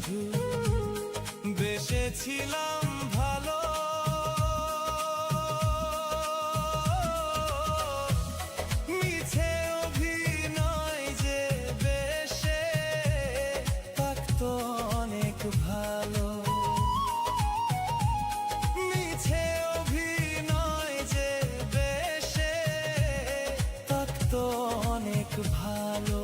শুধু বেসেছিলাম ভালো, মিছে অভিনয় যে বেশে থাকতো অনেক ভালো, মিছে অভিনয় যে বেশে থাকতো অনেক ভালো।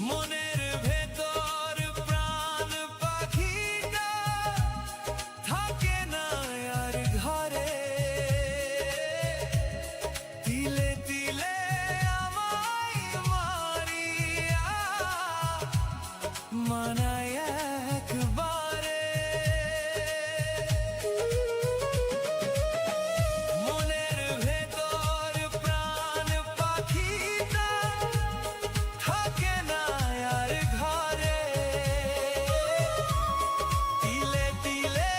মনের ভেতর প্রাণ পাখিটা থাকে না আর ঘরে, তিলে তিলে আমায় মারিয়া মানায় একবারে। মনের ভেতর প্রাণ পাখিটা থাকে না আর ঘরে, তিলে তিলে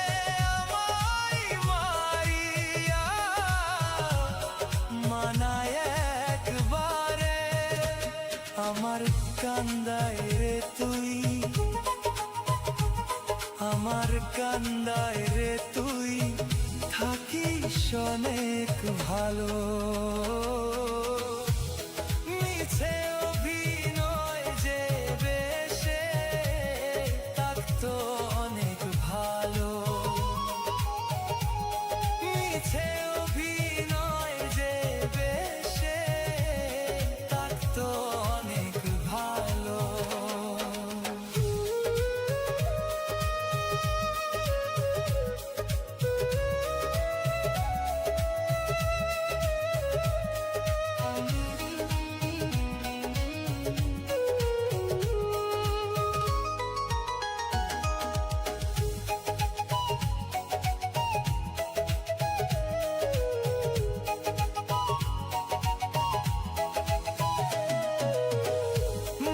আমায় মারিয়া মানায় একবারে। আমার কান্দায় রে তুই, আমার কান্দায় রে তুই থাকিস অনেক ভালো, মিছে অভিনয় যে বেশে থাকতো অনেক ভালো, মিছে অভিনয় যে বেশে থাকতো অনেক ভালো।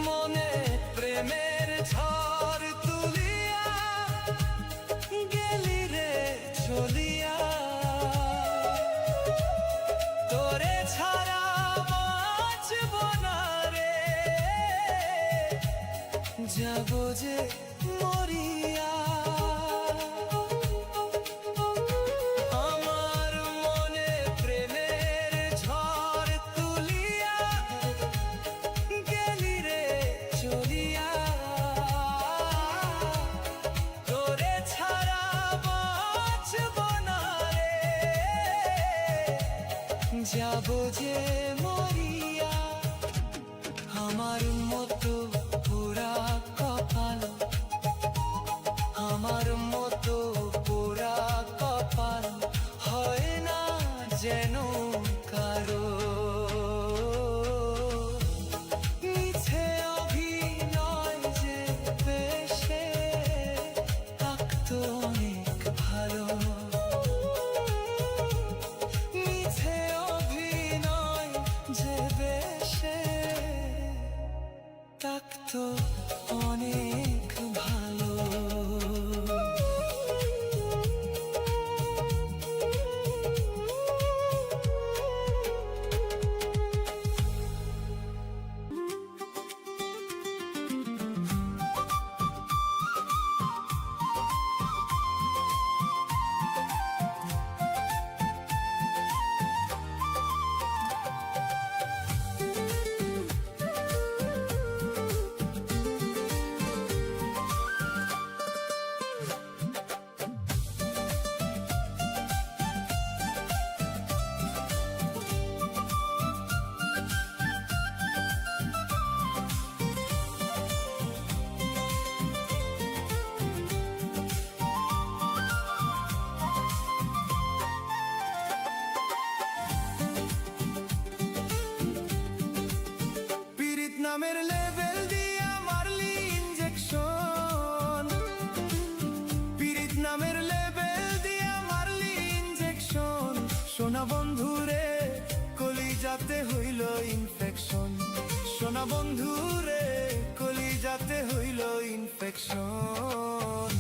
মনে প্রেমের ঝড় তুলিয়া গেলি রে চলিয়া, তোরে ছাড়া বাঁচব না রে, যাব যে মরিয়া। আমার মনে প্রেমের ঝড় তুলিয়া গেলি রে চলিয়া, তোরে ছাড়া বাঁচব না রে, যাব যে মরিয়া। আমার মতো পুরা কপাল, আমার মতো পুরা কপাল হয় না যেন কারো, মিছে অভিনয় যে বেশে থাকতো অনেক ভালো, মিছে অভিনয় যে বেশে থাকতো অনেক ভালো। নামের লেভেল দিয়া মারলি ইনজেকশন, ইনফেকশন।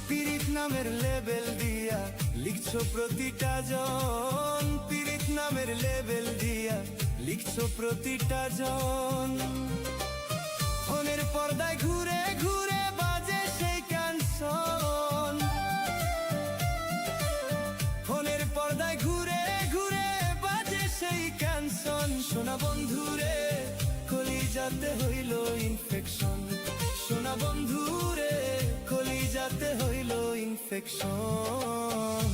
পীড়িত নামের লেবেল দিয়া লিখছো প্রতিটা জন, পীড়িত নামের লেবেল দিয়া লিখছো প্রতিটা জন। ফোনের পর্দায় ঘুরে ঘুরে বাজে সেই ক্যান্সন, ফোনের পর্দায় ঘুরে ঘুরে বাজে সেই ক্যান্সন। সোনা বন্ধুরে কলিজাতে হইল ইনফেকশন, সোনা বন্ধুরে কলিজাতে হইল ইনফেকশন।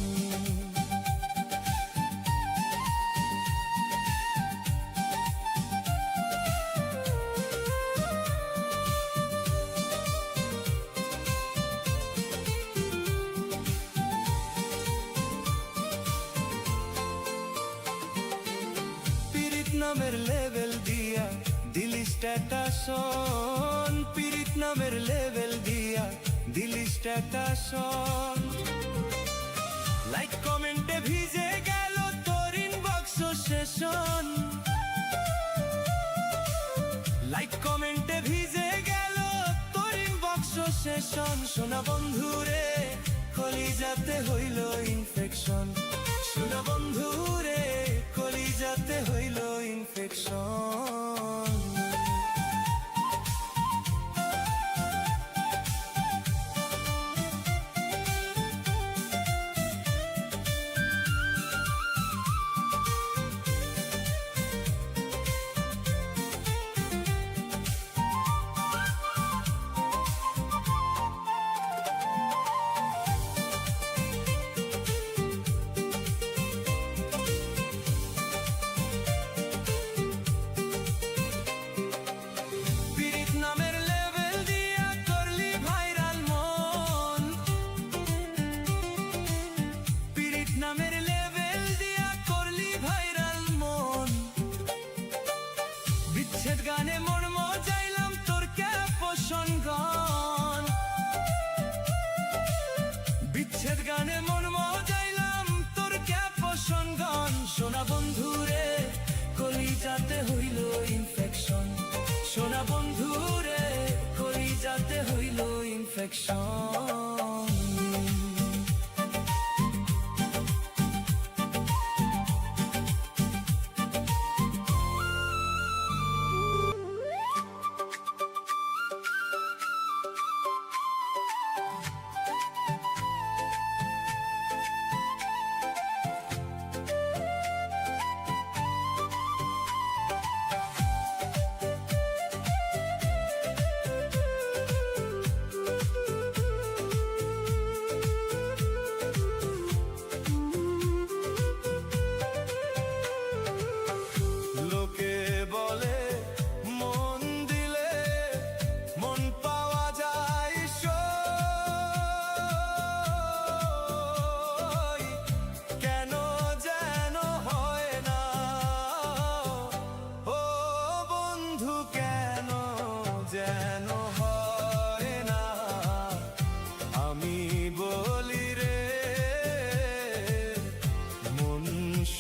পীড়িত নামের লেবেল দিয়া দিলি স্ট্যাটাসন, পীড়িত নামের লেবেল দিয়া দিলি স্ট্যাটাসন। লাইক কমেন্টে ভিজে গেল তোর ইনবক্স সেশন, লাইক কমেন্টে ভিজে গেল তোর ইনবক্স সেশন। সোনা বন্ধুরে কলিজাতে হইল ইনফেকশন, সোনা বন্ধুরে কলিজাতে হইল ইনফেকশন। বিচ্ছেদ গানে মন মজাইলাম তোর ক্যাপশন গান, বিচ্ছেদ গানে মন মজাইলাম তোর ক্যাপশন গান। সোনা বন্ধুরে কলিজাতে হইল ইনফেকশন, সোনা বন্ধুরে কলিজাতে হইল ইনফেকশন।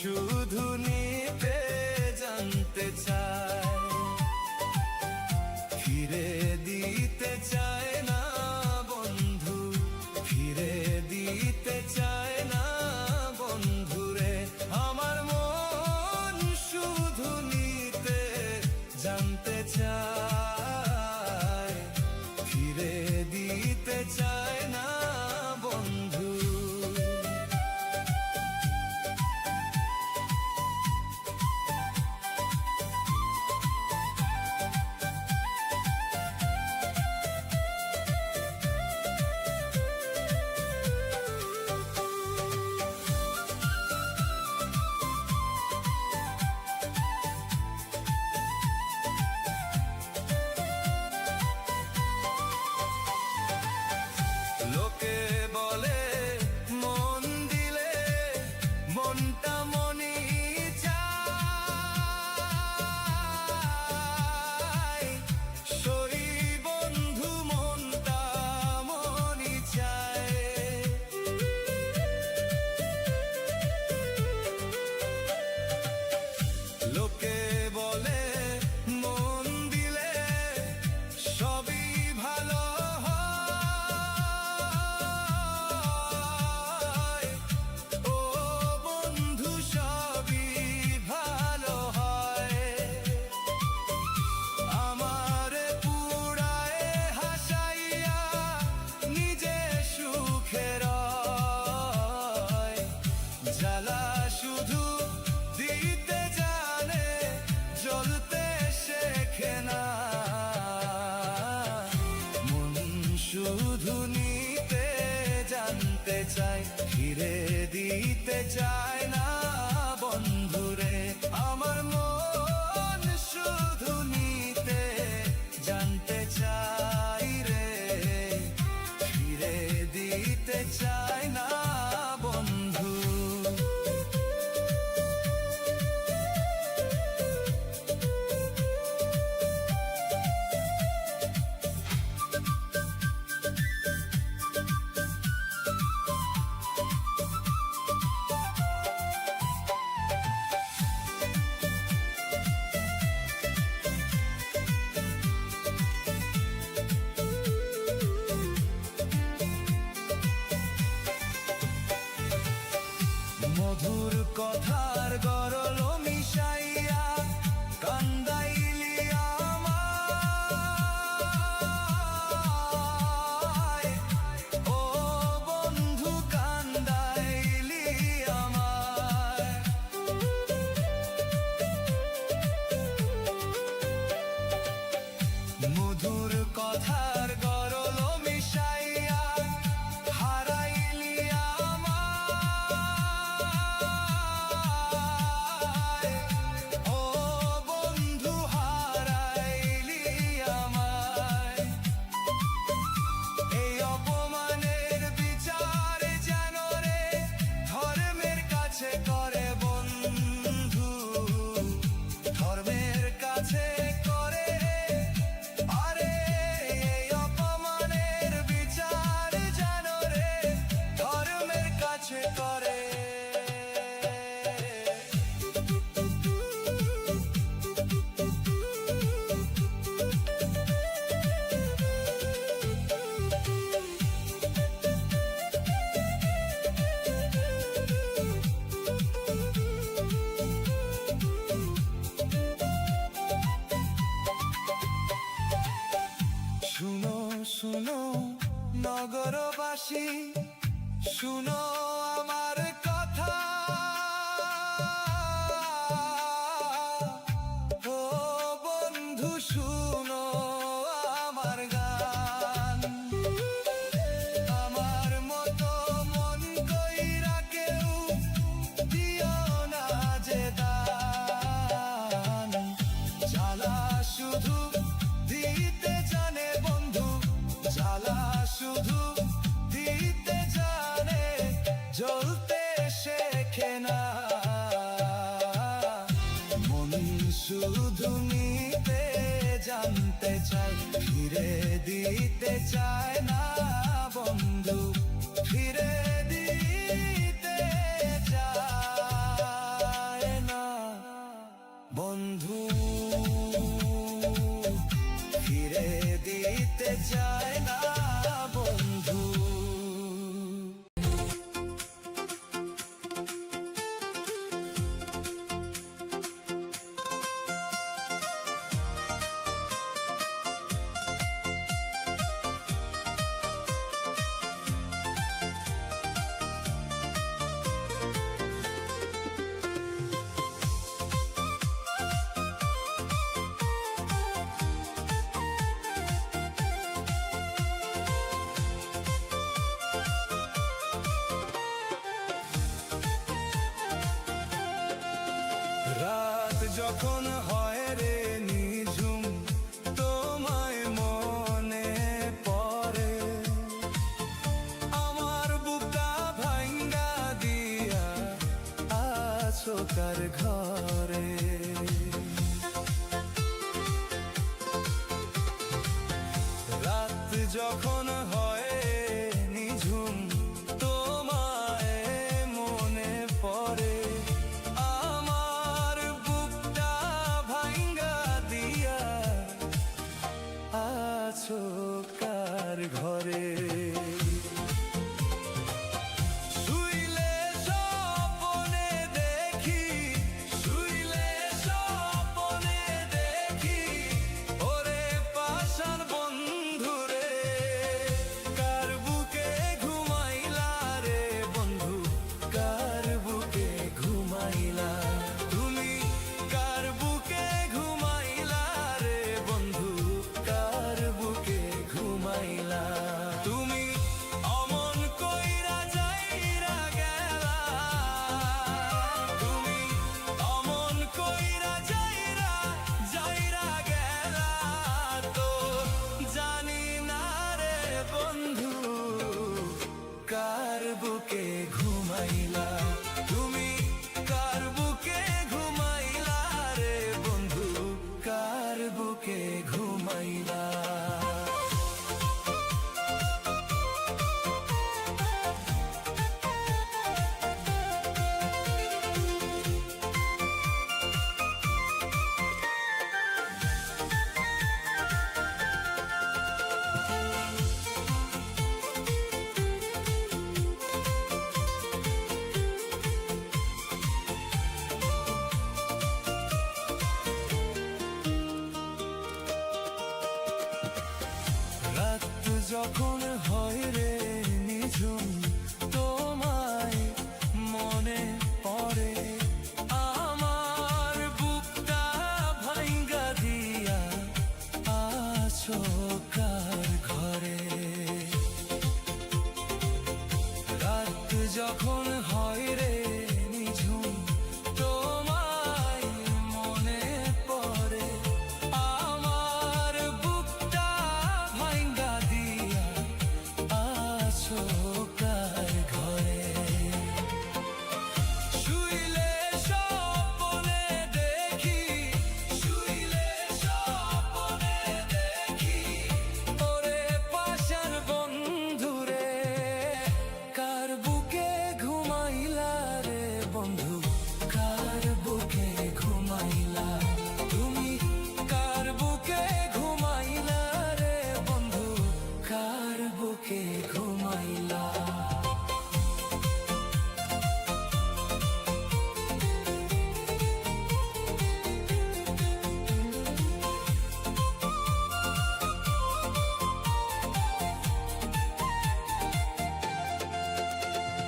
শুধু নিতে জানতে চায়, ফিরে দিতে চায় না বন্ধু, ফিরে দিতে চায় না বন্ধুরে। আমার মন শুধু নিতে জানতে চায়, ফিরে দিতে চায় না বন্ধু। চায় না বন্ধুরে, আমার মন শুধু নিতে জানতে চাই রে, ফিরে দিতে চায় না বন্ধু। মধুর কথার গরল মিশাইয়া কান্দাইলি আমায়, ও বন্ধু কান্দাইলি আমায়। মধুর কথার গরল মিশাইয়া হারাইলি আমায়, ও বন্ধু হারাইলি আমায়। এই অপমানের বিচার যেন রে ধর্মের কাছে করে বন্ধু, ধর্মের কাছে করে। আরে এই অপমানের বিচার যেন রে ধর্মের কাছে করে। শুনো শুনো নগরবাসী, শুনো আমার কথা, ও বন্ধু শুনো আমার গান। আমার মতো মন কইরা কেউ দিও না যে দান, জ্বালা শুধু দিতে জানে বন্ধু, জ্বালা শুধু দিতে জানে, জ্বলতে শেখে না। মন শুধু নিতে জানতে চায়, ফিরে দিতে চায় না বন্ধু, ফিরে দিতে চায় না বন্ধু, ফিরে দিতে চায় না বন্ধু। রাত যখন হয় রে নিঝুম, তোমায় মনে পড়ে, আমার বুকটা ভাঙ্গা দিয়া আছো কার ঘরে। রাত যখন হয় নিঝুম, তোমায় মনে পড়ে, আমার বুকটা ভাঙ্গা দিয়া আছো কার ঘরে। শুইলে স্বপ্নে দেখি, শুইলে স্বপ্নে দেখি, ওরে পাষাণ বন্ধুরে, বুকে ঘুমাইলা। যখন হয় রে নিঝুম তোমায় মনে পড়ে, আমার বুকটা ভাঙ্গা দিয়া আছো কার ঘরে। রাত যখন হয় রে নিঝুম তোমায় মনে পড়ে, আমার বুকটা ভাঙ্গা কার ঘরে। শুইলে স্বপ্নে দেখি, শুইলে স্বপ্নে দেখি ওরে পাশার বন্ধুরে, কার বুকে ঘুমাইলা রে বন্ধু, কার বুকে ঘুমাইলা তুমি, কার বুকে ঘুমাইলা রে বন্ধু, কার বুকে ঘুমাইলা।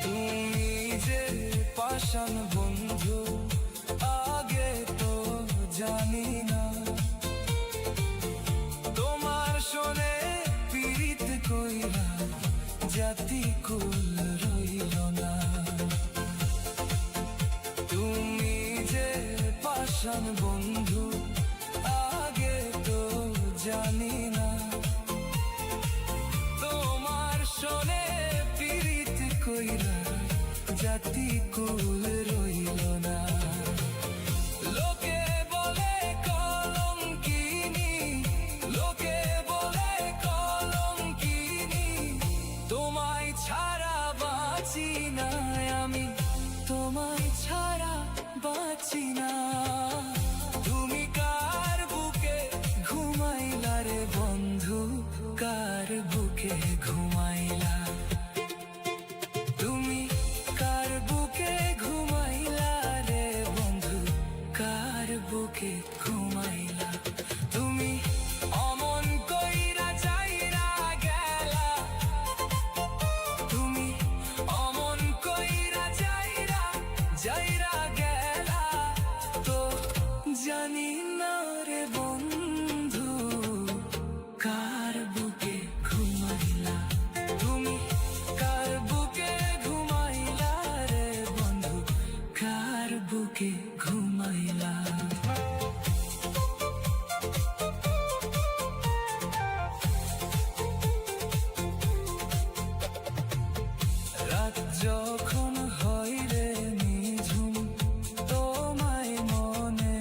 তুমি যে পাষাণ বন্ধু আগে তো জানি না, তোমার শোনে পীড়িত কইরা জাতি কুল রইল না। তুমি যে পাষাণ বন্ধু আগে তো জানি না, তোমার শোনে পীড়িত কইরা জাতি কুল রইল না। লোকে বলে কলঙ্কিনী, লোকে বলে কলঙ্কিনী, তোমায় ছাড়া বাঁচি না আমি, তোমায় ছাড়া বাঁচি না। তুমি কার বুকে ঘুমাইলা রে বন্ধু, কার বুকে ঘুমাইলা তুমি, কার বুকে ঘুমাইলা রে বন্ধু, কার বুকে ঘুমাইলা তুমি। অমন কইরা যাইরা গেলা তুমি, অমন কইরা যাইরা যাইরা গেলা, তো জানি না রে বন্ধু, কার বুকে ঘুমাইলা তুমি, কার বুকে ঘুমাইলা রে বন্ধু, কার বুকে ঘুমাইলা। রাত যখন হয় রে নিঝুম তোমায় মনে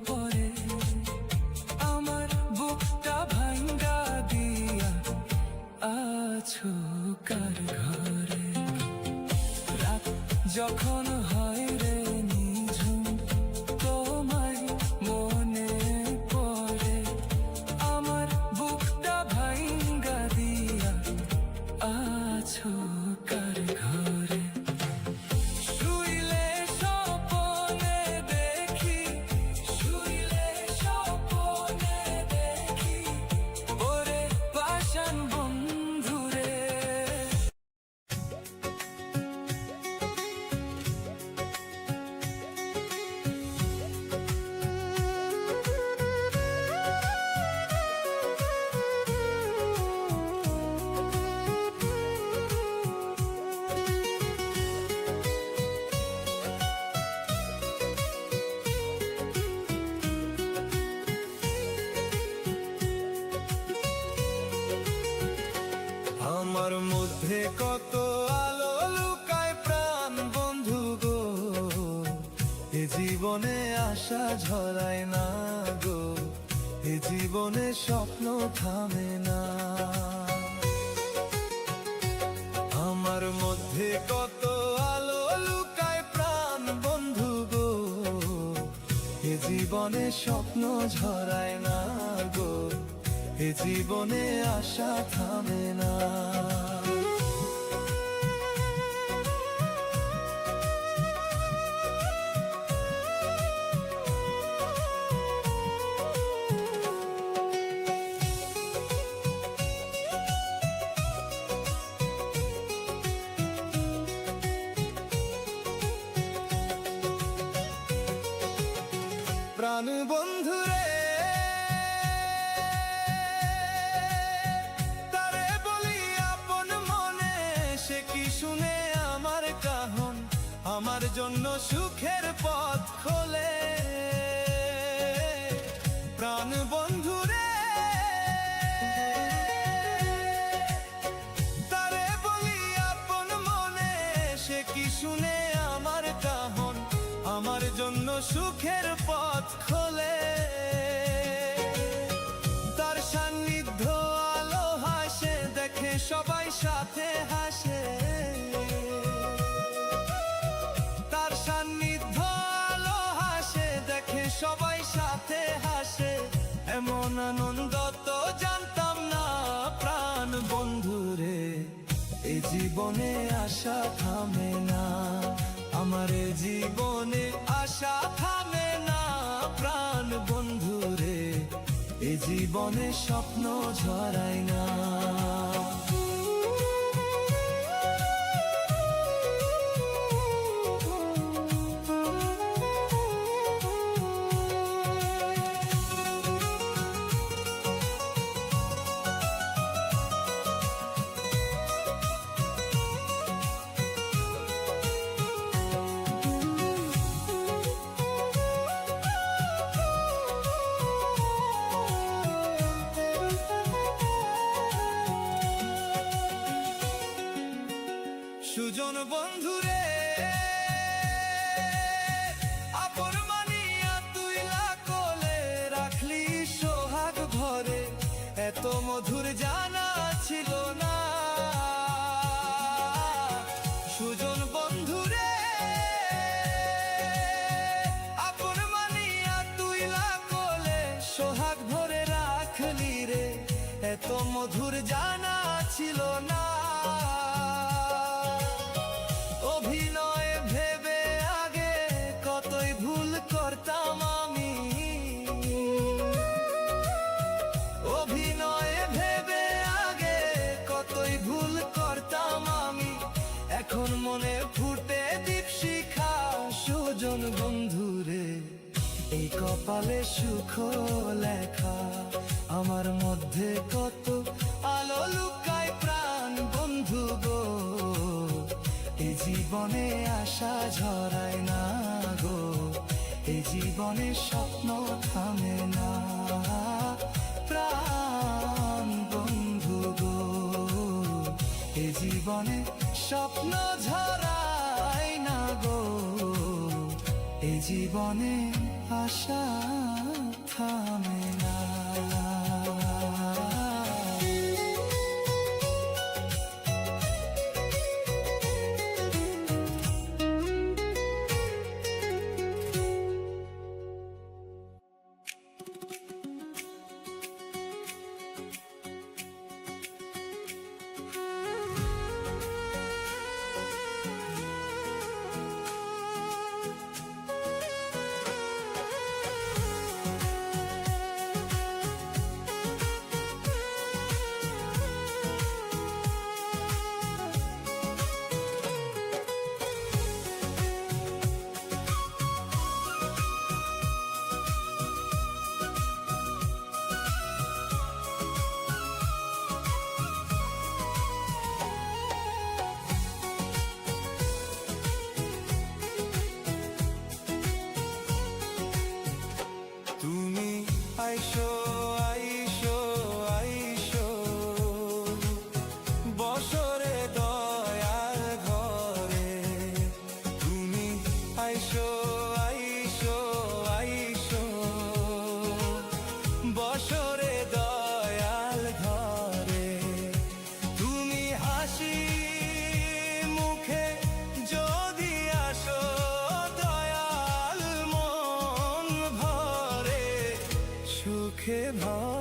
পড়ে, আমার বুকটা ভাঙ্গা দিয়া আছো কার ঘরে। রাত যখন হয় রে নিঝুম তোমায় মনে পড়ে, আমার বুকটা ভাঙ্গা দিয়া আছো কার ঘরে। শুইলে স্বপ্নে দেখি, শুইলে স্বপ্নে দেখি ওরে পাষাণ বন্ধুরে। আমার মধ্যে কত আলো লুকায় প্রাণ বন্ধু গো, এ জীবনে আশা ঝরায় না গো, এ জীবনে স্বপ্ন থামে না। আমার মধ্যে কত আলো লুকায় প্রাণ বন্ধু গো, এ জীবনে স্বপ্ন ঝরায় না গো, এ জীবনে আশা থামে না। প্রাণ বন্ধু রে, তারে বলি আপন মনে, সে কি শুনে আমার কাহন, আমার জন্য সুখের পথ খোলে। প্রাণ বন্ধু রে, তারে বলি আপন মনে, সে কি শুনে আমার কাহন, আমার জন্য সুখের পথ খোলে। তার সান্নিধ্য আলো হাসে, দেখে সবাই সাথে হাসে। তার সান্নিধ্য আলো হাসে, দেখে সবাই সাথে হাসে। এমন আনন্দ তো জানতাম না প্রাণ বন্ধু রে, এ জীবনে আশা থামে না, আমার জীবনে আশা থামে না প্রাণ বন্ধু রে, এ জীবনে স্বপ্ন ঝরায় না। সুজন বন্ধু রে, আপন মানিয়া তুই কোলে রাখলি সোহাগ ভরে, এত মধুর জানা ছিল না। সুজন বন্ধু রে, আপন মানিয়া তুই কোলে সোহাগ ভরে রাখলি রে, এত মধুর জানা ছিল না। অভিনয় ভেবে আগে কতই ভুল করতাম আমি, অভিনয় ভেবে আগে কতই ভুল করতাম আমি। এখন মনে ফুটে দীপশিখা সুজন বন্ধু রে, এই কপালে সুখ লেখা। আমার মধ্যে কত আলো লুকায় প্রাণ বন্ধু গো, এ জীবনে আশা ঝরায় না গো, এ জীবনে স্বপ্ন থামে না প্রাণ বন্ধু গো, এ জীবনে স্বপ্ন ঝরায় না গো, এ জীবনে আশা থামে না।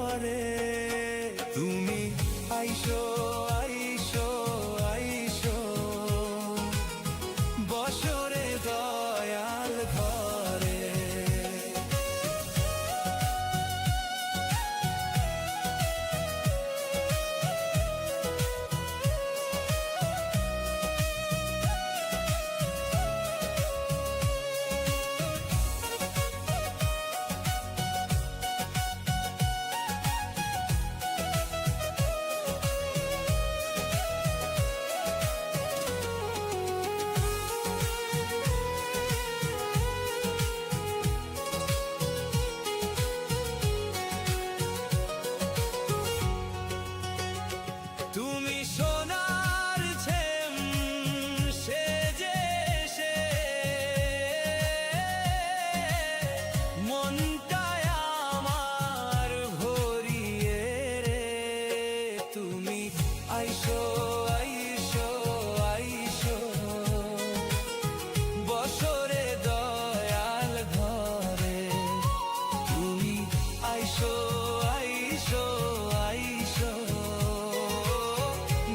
ঘরে তুমি আইসো আইসো আইসো বসরে দয়াল ঘরে। তুমি সোনার ঝেম সেজে এসে মনটায় আমার ভরিয়ে রে তুমি আইসো আইসো আইসো বসরে দয়াল ঘরে তুমি আইসো আইসো আইসো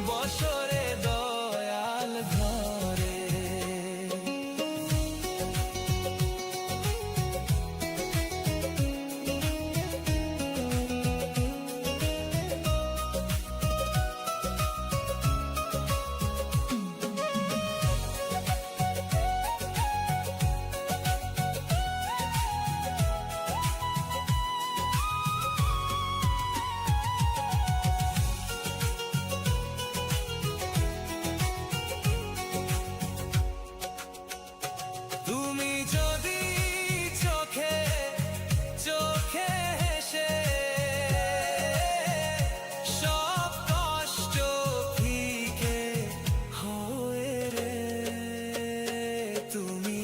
বসরে দয়াল ঘরে। তুমি যদি চোখে চোখে হেসে সব কষ্ট ফিকে হয়ে রে তুমি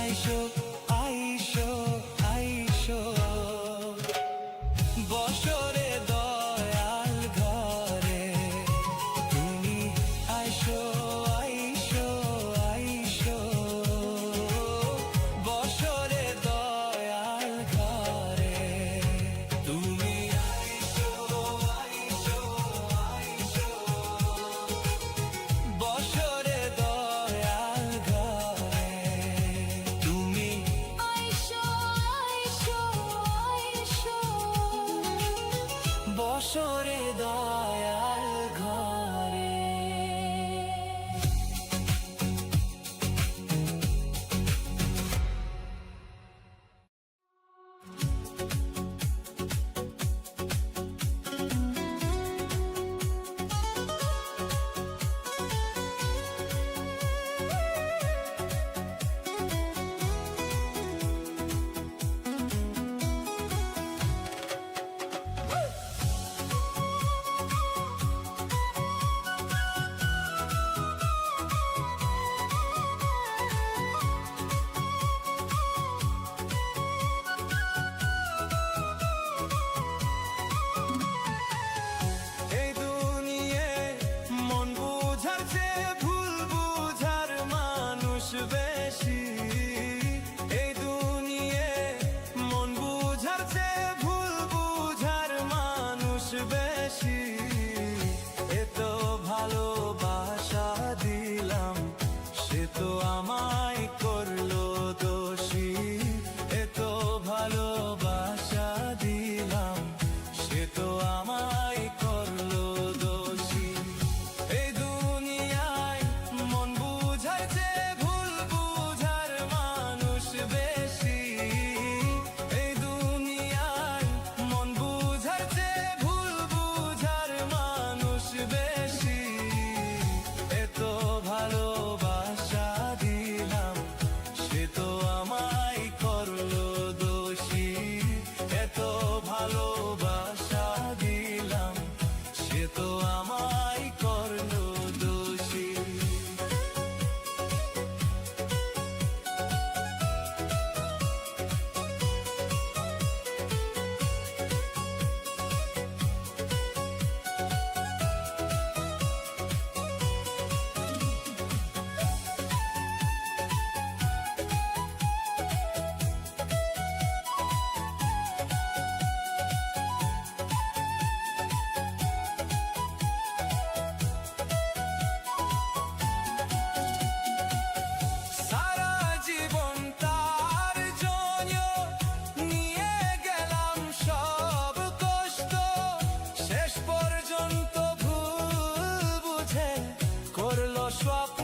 আইসো আইসো আইসো বসরে দয়াল ঘরে তুমি আইসো আইসো আইসো বসরে দয়াল ঘরে তুমি আইসো আইসো আইসো বসরে দয়াল ঘরে তুমি আইসো আইসো আইসো বসরে দয়াল ঘরে। এই দুনিয়ায় মন বুঝার চেয়ে ভুল বুঝার মানুষ বেশি। এই দুনিয়ায় মন বুঝার চেয়ে ভুল বুঝার মানুষ বেশি। এত ভালোবাসা দিলাম সে তো আমায় করলো দোষী। এত ভালোবাসা দিলাম সে তো আমায় করলো দোষী। এই দুনিয়ায় মন বুঝার চেয়ে ভুল বুঝার মানুষ বেশি। এই দুনিয়ায় মন বুঝার চেয়ে ভুল বুঝার মানুষ বেশি। এত ভালোবাসা দিলাম সে তো আমায় করলো দোষী। এত ভালোবাসা দিলাম স্বপ্ন